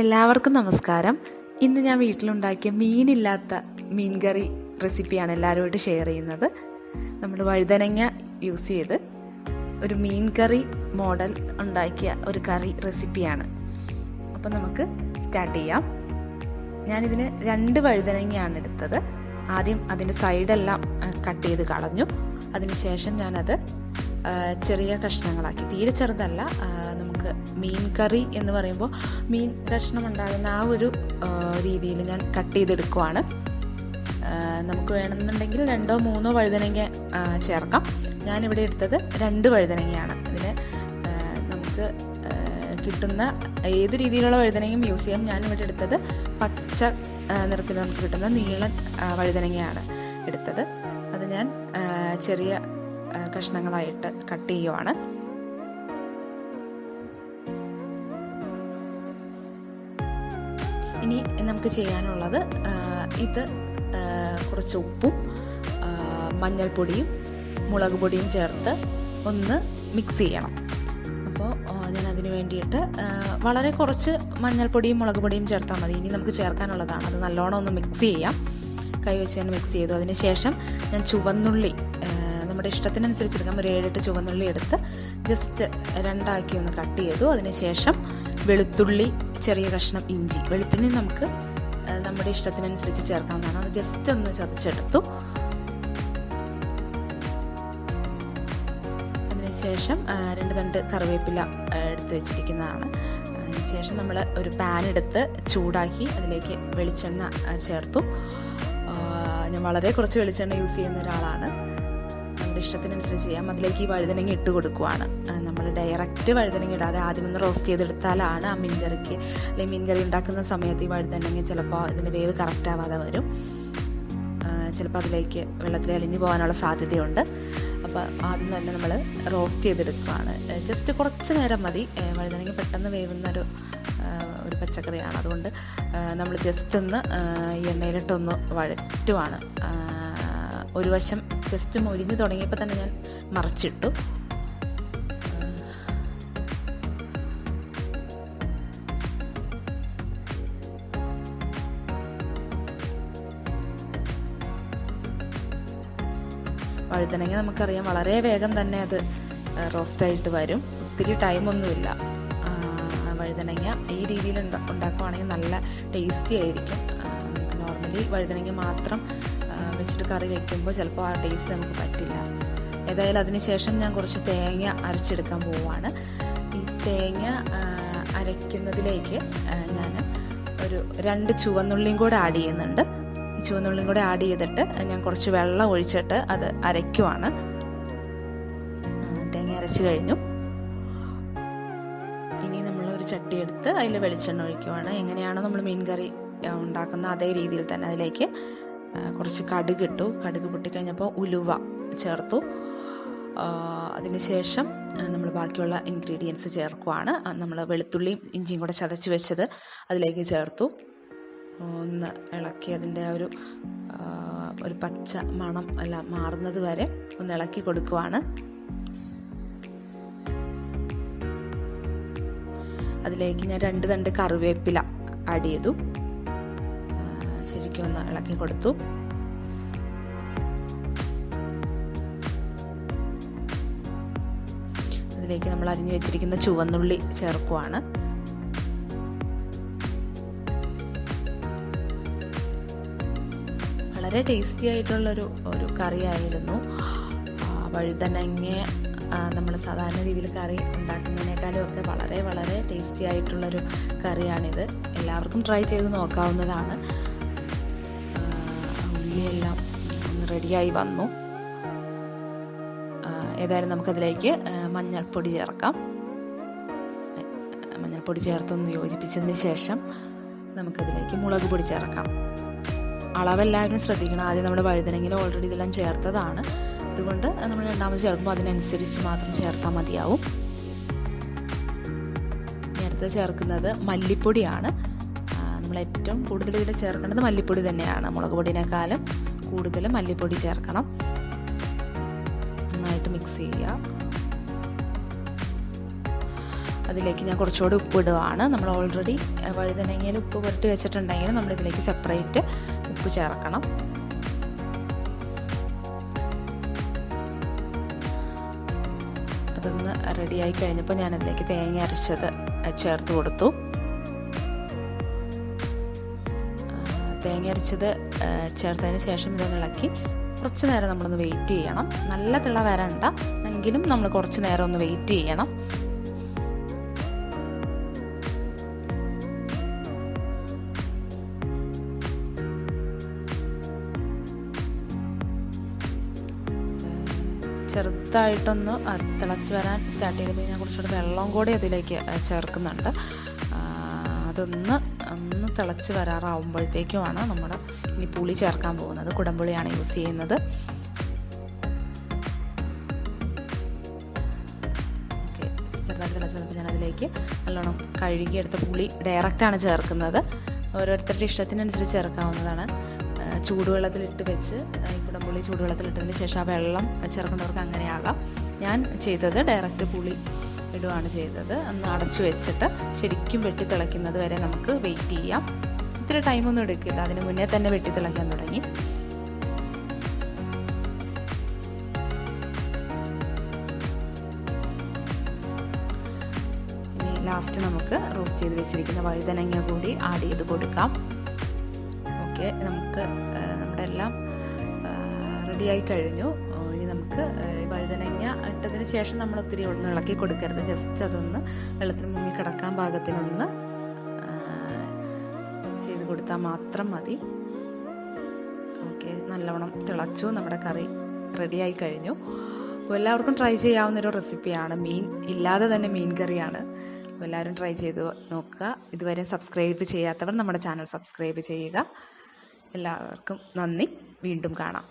എല്ലാവർക്കും നമസ്കാരം. ഇന്ന് ഞാൻ വീട്ടിലുണ്ടാക്കിയ മീനില്ലാത്ത മീൻ കറി റെസിപ്പിയാണ് എല്ലാവരുമായിട്ട് ഷെയർ ചെയ്യുന്നത്. നമ്മൾ വഴുതനങ്ങ യൂസ് ചെയ്ത് ഒരു മീൻ കറി മോഡൽ ഉണ്ടാക്കിയ ഒരു കറി റെസിപ്പിയാണ്. അപ്പോൾ നമുക്ക് സ്റ്റാർട്ട് ചെയ്യാം. ഞാനിതിന് 2 വഴുതനങ്ങയാണ് എടുത്തത്. ആദ്യം അതിൻ്റെ സൈഡെല്ലാം കട്ട് ചെയ്ത് കളഞ്ഞു. അതിനുശേഷം ഞാനത് ചെറിയ കഷ്ണങ്ങളാക്കി, തീരെ ചെറുതല്ല. നമുക്ക് മീൻ കറി എന്ന് പറയുമ്പോൾ മീൻ കഷ്ണം ഉണ്ടാകുന്ന ആ ഒരു രീതിയിൽ ഞാൻ കട്ട് ചെയ്തെടുക്കുവാണ്. നമുക്ക് വേണമെന്നുണ്ടെങ്കിൽ 2-3 വഴുതനങ്ങ ചേർക്കാം. ഞാനിവിടെ എടുത്തത് 2 വഴുതനങ്ങയാണ്. ഇതിന് നമുക്ക് കിട്ടുന്ന ഏത് രീതിയിലുള്ള വഴുതനങ്ങയും യൂസ് ചെയ്യാം. ഞാനിവിടെ എടുത്തത് പച്ച നിറത്തിൽ നമുക്ക് കിട്ടുന്ന നീളൻ വഴുതനങ്ങയാണ് എടുത്തത്. അത് ഞാൻ ചെറിയ കഷ്ണങ്ങളായിട്ട് കട്ട് ചെയ്യുവാണ്. ഇനി നമുക്ക് ചെയ്യാനുള്ളത് ഇത് കുറച്ച് ഉപ്പും മഞ്ഞൾപ്പൊടിയും മുളക് പൊടിയും ചേർത്ത് ഒന്ന് മിക്സ് ചെയ്യണം. അപ്പോൾ ഞാൻ അതിന് വേണ്ടിയിട്ട് വളരെ കുറച്ച് മഞ്ഞൾപ്പൊടിയും മുളക് പൊടിയും ചേർത്താൽ മതി. ഇനി നമുക്ക് ചേർക്കാനുള്ളതാണ്. അത് നല്ലോണം ഒന്ന് മിക്സ് ചെയ്യാം. കൈ വെച്ച് തന്നെ മിക്സ് ചെയ്തു. അതിന് ശേഷം ഞാൻ ചുവന്നുള്ളി നമ്മുടെ ഇഷ്ടത്തിനനുസരിച്ചെടുക്കാം. ഒരു 7-8 ചുവന്നുള്ളി എടുത്ത് ജസ്റ്റ് 2ആക്കി ഒന്ന് കട്ട് ചെയ്തു. അതിനുശേഷം വെളുത്തുള്ളി, ചെറിയ കഷ്ണം ഇഞ്ചി. വെളുത്തുള്ളി നമുക്ക് നമ്മുടെ ഇഷ്ടത്തിനനുസരിച്ച് ചേർക്കാവുന്നതാണ്. അത് ജസ്റ്റ് ഒന്ന് ചതച്ചെടുത്തു. അതിനുശേഷം 2 തണ്ട് കറിവേപ്പില എടുത്ത് വെച്ചിരിക്കുന്നതാണ്. അതിനുശേഷം നമ്മൾ ഒരു പാൻ എടുത്ത് ചൂടാക്കി അതിലേക്ക് വെളിച്ചെണ്ണ ചേർത്തു. ഞാൻ വളരെ കുറച്ച് വെളിച്ചെണ്ണ യൂസ് ചെയ്യുന്ന ഒരാളാണ്. നമ്മുടെ ഇഷ്ടത്തിനനുസരിച്ച് ചെയ്യാം. അതിലേക്ക് ഈ വഴുതനങ്ങ ഇട്ട് കൊടുക്കുവാണ്. നമ്മൾ ഡയറക്റ്റ് വഴുതനങ്ങ ഇടാതെ ആദ്യം ഒന്ന് റോസ്റ്റ് ചെയ്തെടുത്താലാണ് ആ മീൻ കറിക്ക്, അല്ലെങ്കിൽ മീൻ കറി ഉണ്ടാക്കുന്ന സമയത്ത് ഈ വഴുതനങ്ങ ചിലപ്പോൾ ഇതിൻ്റെ വേവ് കറക്റ്റ് ആവാതെ വരും. ചിലപ്പോൾ അതിലേക്ക് വെള്ളത്തിൽ അലിഞ്ഞു പോകാനുള്ള സാധ്യതയുണ്ട്. അപ്പോൾ ആദ്യം തന്നെ നമ്മൾ റോസ്റ്റ് ചെയ്തെടുക്കുകയാണ്. ജസ്റ്റ് കുറച്ച് നേരം മതി. വഴുതനങ്ങ പെട്ടെന്ന് വേവുന്ന ഒരു പച്ചക്കറിയാണ്. അതുകൊണ്ട് നമ്മൾ ജസ്റ്റ് ഒന്ന് ഈ എണ്ണയിലിട്ടൊന്ന് വഴറ്റുവാണ്. ഒരു വശം ജസ്റ്റ് മൊരിഞ്ഞ് തുടങ്ങിയപ്പോൾ തന്നെ ഞാൻ മറിച്ചിട്ടു. വഴുതനങ്ങ നമുക്കറിയാം വളരെ വേഗം തന്നെ അത് റോസ്റ്റായിട്ട് വരും. ഒത്തിരി ടൈമൊന്നുമില്ല. വഴുതനങ്ങ ഈ രീതിയിൽ ഉണ്ടാക്കുവാണെങ്കിൽ നല്ല ടേസ്റ്റി ആയിരിക്കും. നോർമലി വഴുതനങ്ങ മാത്രം വെച്ചിട്ട് കറി വയ്ക്കുമ്പോൾ ചിലപ്പോൾ ആ ടേസ്റ്റ് നമുക്ക് പറ്റില്ല. ഏതായാലും അതിന് ശേഷം ഞാൻ കുറച്ച് തേങ്ങ അരച്ചെടുക്കാൻ പോവുകയാണ്. ഈ തേങ്ങ അരയ്ക്കുന്നതിലേക്ക് ഞാൻ ഒരു 2 ചുവന്നുള്ളിയും കൂടെ ആഡ് ചെയ്യുന്നുണ്ട്. ഈ ചുവന്നുള്ളിയും കൂടെ ആഡ് ചെയ്തിട്ട് ഞാൻ കുറച്ച് വെള്ളം ഒഴിച്ചിട്ട് അത് അരയ്ക്കുവാണ്. തേങ്ങ അരച്ച് കഴിഞ്ഞു. ഇനി നമ്മൾ ഒരു ചട്ടി എടുത്ത് അതിൽ വെളിച്ചെണ്ണ ഒഴിക്കുവാണ്. എങ്ങനെയാണോ നമ്മൾ മീൻ കറി ഉണ്ടാക്കുന്ന അതേ രീതിയിൽ തന്നെ അതിലേക്ക് കുറച്ച് കടുക് ഇട്ടു. കടുക് പൊട്ടിക്കഴിഞ്ഞപ്പോൾ ഉലുവ ചേർത്തു. അതിനുശേഷം നമ്മൾ ബാക്കിയുള്ള ഇൻഗ്രീഡിയൻസ് ചേർക്കുവാണ്. നമ്മൾ വെളുത്തുള്ളിയും ഇഞ്ചിയും കൂടെ ചതച്ച് വെച്ചത് അതിലേക്ക് ചേർത്തു. ഒന്ന് ഇളക്കി അതിൻ്റെ ഒരു പച്ച മണം എല്ലാം മാറുന്നത് വരെ ഒന്ന് ഇളക്കി കൊടുക്കുവാണ്. അതിലേക്ക് ഞാൻ 2 തണ്ട് കറിവേപ്പില ആഡ് ചെയ്തു. ശരിക്കും ഒന്ന് ഇളക്കി കൊടുത്തു. അതിലേക്ക് നമ്മൾ അരിഞ്ഞു വെച്ചിരിക്കുന്ന ചുവന്നുള്ളി ചേർക്കുവാണ്. വളരെ ടേസ്റ്റി ആയിട്ടുള്ളൊരു കറിയായിരുന്നു. വഴുതനങ്ങ നമ്മൾ സാധാരണ രീതിയിൽ കറി ഉണ്ടാക്കുന്നതിനേക്കാളും ഒക്കെ വളരെ വളരെ ടേസ്റ്റി ആയിട്ടുള്ളൊരു കറിയാണിത്. എല്ലാവർക്കും ട്രൈ ചെയ്ത് നോക്കാവുന്നതാണ്. ഉള്ളിയെല്ലാം ഒന്ന് റെഡിയായി വന്നു. ഏതായാലും നമുക്കതിലേക്ക് മഞ്ഞൾപ്പൊടി ചേർക്കാം. മഞ്ഞൾപ്പൊടി ചേർത്തൊന്ന് യോജിപ്പിച്ചതിന് ശേഷം നമുക്കതിലേക്ക് മുളക് പൊടി ചേർക്കാം. അളവെല്ലാവരും ശ്രദ്ധിക്കണം. ആദ്യം നമ്മുടെ വഴുതനങ്ങയിൽ ഓൾറെഡി ഇതെല്ലാം ചേർത്തതാണ്. അതുകൊണ്ട് നമ്മൾ രണ്ടാമത് ചേർക്കുമ്പോൾ അതിനനുസരിച്ച് മാത്രം ചേർത്താൽ മതിയാവും. അടുത്ത് ചേർക്കുന്നത് മല്ലിപ്പൊടിയാണ്. നമ്മൾ ഏറ്റവും കൂടുതൽ ഇതിൽ ചേർക്കേണ്ടത് മല്ലിപ്പൊടി തന്നെയാണ്. മുളക് പൊടിയേക്കാളും കൂടുതൽ മല്ലിപ്പൊടി ചേർക്കണം. നന്നായിട്ട് മിക്സ് ചെയ്യുക. അതിലേക്ക് ഞാൻ കുറച്ചുകൂടി ഉപ്പ് ഇടുകയാണ്. നമ്മൾ ഓൾറെഡി വഴുതനങ്ങയിൽ ഉപ്പ് പുരട്ടി വെച്ചിട്ടുണ്ടെങ്കിൽ നമ്മളിതിലേക്ക് സെപ്പറേറ്റ് ഉപ്പ് ചേർക്കണം. അതൊന്ന് റെഡിയായി കഴിഞ്ഞപ്പോൾ ഞാനതിലേക്ക് തേങ്ങ അരച്ചത് ചേർത്ത് കൊടുത്തു. തേങ്ങ അരച്ചത് ചേർത്തതിന് ശേഷം ഇതൊന്ന് ഇളക്കി കുറച്ച് നേരം നമ്മളൊന്ന് വെയിറ്റ് ചെയ്യണം. നല്ല തിള വരണ്ട, എങ്കിലും നമ്മൾ കുറച്ച് നേരം ഒന്ന് വെയിറ്റ് ചെയ്യണം. ചെറുതായിട്ടൊന്ന് തിളച്ച് വരാൻ സ്റ്റാർട്ട് ചെയ്തപ്പോൾ ഞാൻ കുറച്ചുകൂടി വെള്ളം കൂടി അതിലേക്ക് ചേർക്കുന്നുണ്ട്. അതൊന്ന് തിളച്ച് വരാറാവുമ്പോഴത്തേക്കുമാണ് നമ്മൾ ഇനി പുളി ചേർക്കാൻ പോകുന്നത്. കുടംപുളിയാണ് യൂസ് ചെയ്യുന്നത്. ഓക്കെ, ചെറുതായിട്ട് തിളച്ച് വന്നപ്പോൾ ഞാൻ അതിലേക്ക് നല്ലോണം കഴുകിയെടുത്ത പുളി ഡയറക്റ്റാണ് ചേർക്കുന്നത്. ഓരോരുത്തരുടെ ഇഷ്ടത്തിനനുസരിച്ച് ചേർക്കാവുന്നതാണ്. ചൂടുവെള്ളത്തിലിട്ട് വെച്ച് ഈ കുടംപുളി ചൂടുവെള്ളത്തിലിട്ടതിന് ശേഷം ആ വെള്ളം ചേർക്കേണ്ടവർക്ക് അങ്ങനെയാകാം. ഞാൻ ചെയ്തത് ഡയറക്റ്റ് പുളി ഇടുകയാണ് ചെയ്തത്. ഒന്ന് അടച്ചു വെച്ചിട്ട് ശരിക്കും വെട്ടി തിളയ്ക്കുന്നത് വരെ നമുക്ക് വെയിറ്റ് ചെയ്യാം. ഇത്തിരി ടൈമൊന്നും എടുക്കില്ല, അതിന് മുന്നേ തന്നെ വെട്ടി തിളയ്ക്കാൻ തുടങ്ങി. ഇനി ലാസ്റ്റ് നമുക്ക് റോസ്റ്റ് ചെയ്ത് വെച്ചിരിക്കുന്ന വഴുതനങ്ങ കൂടി ആഡ് ചെയ്ത് കൊടുക്കാം. ഓക്കെ, നമുക്ക് നമ്മുടെ എല്ലാം റെഡിയായി കഴിഞ്ഞു. ഇനി നമുക്ക് വഴുതനങ്ങ ഇട്ടതിന് ശേഷം നമ്മൾ ഒത്തിരി ഒന്ന് ഇളക്കി കൊടുക്കരുത്. ജസ്റ്റ് അതൊന്ന് വെള്ളത്തിൽ മുങ്ങി കിടക്കാൻ പാകത്തിനൊന്ന് ചെയ്ത് കൊടുത്താൽ മാത്രം മതി. ഓക്കെ, നല്ലവണ്ണം തിളച്ചു, നമ്മുടെ കറി റെഡിയായി കഴിഞ്ഞു. അപ്പോൾ എല്ലാവർക്കും ട്രൈ ചെയ്യാവുന്നൊരു റെസിപ്പിയാണ്. മീൻ ഇല്ലാതെ തന്നെ മീൻ കറിയാണ്. അപ്പോൾ എല്ലാവരും ട്രൈ ചെയ്ത് നോക്കുക. ഇതുവരെ സബ്സ്ക്രൈബ് ചെയ്യാത്തവർ നമ്മുടെ ചാനൽ സബ്സ്ക്രൈബ് ചെയ്യുക. എല്ലാവർക്കും നന്ദി. വീണ്ടും കാണാം.